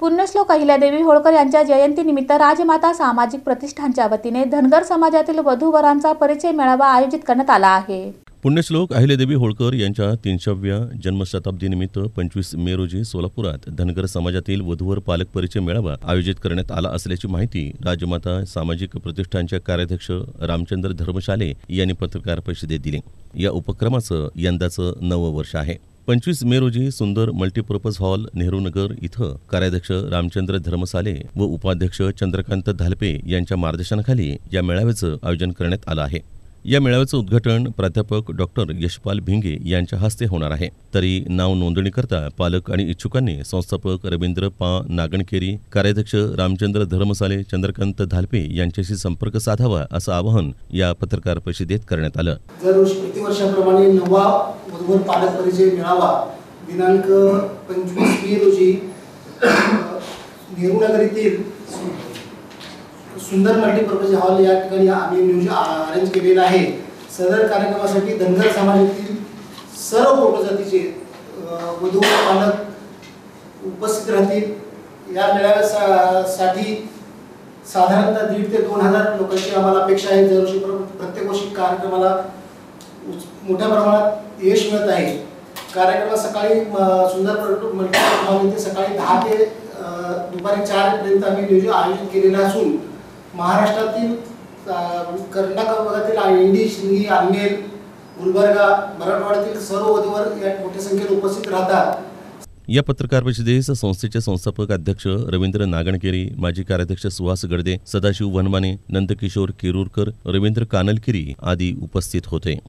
पुण्यश्लोक अहिल्यादेवी होळकर यांच्या जयंतीनिमित्त राजमाता सामाजिक प्रतिष्ठानच्या वतीने धनगर समाजातील वधू-वरांचा परिचय मेळावा आयोजित करण्यात आला आहे। पुण्यश्लोक अहिल्यादेवी होळकर यांच्या 300व्या जन्मशताब्दीनिमित्त 25 मे रोजी सोलापुरात धनगर समाजातील वधूवर पालक परिचय मेळावा आयोजित करण्यात आला असल्याची माहिती राजमाता सामाजिक प्रतिष्ठानचे कार्याध्यक्ष रामचंद्र धर्मशाले यांनी पत्रकार परिषदेत दिली। या उपक्रमाचं यंदाचं 9वं वर्ष आहे। 25 मे रोजी सुंदर मल्टीपर्पज हॉल नेहरूनगर इथं कार्याध्यक्ष रामचंद्र धर्मसाले व उपाध्यक्ष चंद्रकांत धालपे यांच्या मार्गदर्शनाखाली या मेळाव्याचं आयोजन करण्यात आलं आहे। या मेळाव्याचं उद्घाटन प्राध्यापक डॉक्टर यशपाल भिंगे यांच्या हस्ते होणार आहे। तरी नाव नोंदणीकरता पालक आणि इच्छुकांनी संस्थापक रवींद्र पा नागणकेरी, कार्याध्यक्ष रामचंद्र धर्मसाले, चंद्रकांत धालपे यांच्याशी संपर्क साधावा असं आवाहन या पत्रकार परिषदेत करण्यात आलं। दरवर्षी प्रतिवर्षाप्रमाणे 9वा वधूवर पालक परिचय मेळावा दिनांक 25 मे रोजी नेहरूनगर येथील सुंदर मल्टीपर्पज हॉल या ठिकाणी आम्ही नियोजन अरेंज केलेलं आहे। सदर कार्यक्रमासाठी धनगर समाजातील सर्व उपजातीचे वधू पालक उपस्थित राहतील। या मेळाव्यासाठी साधारणतः 1,500 ते 2,000 लोकांची आम्हाला अपेक्षा आहे। दरवर्षी प्रत्येक वर्षी कार्यक्रमाला मोठ्या प्रमाणात यश मिळत आहे। कार्यक्रम सकाळी सुंदर मल्टीपर्पज हॉल येथे सकाळी 10 ते दुपारी 4 पर्यंत आम्ही नियोजन आयोजित केलेलं असून महाराष्ट्रातील कर्नाटक भागातील इंडी, शिंगी, आंबेल, गुलबर्गा, मराठवाड्यातील सर्व वधूवर या मोठ्या संख्येने उपस्थित राहतात। या पत्रकार परिषदेस संस्थेचे संस्थापक अध्यक्ष रवींद्र नागणकेरी, माजी कार्याध्यक्ष सुहास गडदे, सदाशिव वनमाने, नंदकिशोर केरूरकर, रवींद्र कानलकिरी आदी उपस्थित होते।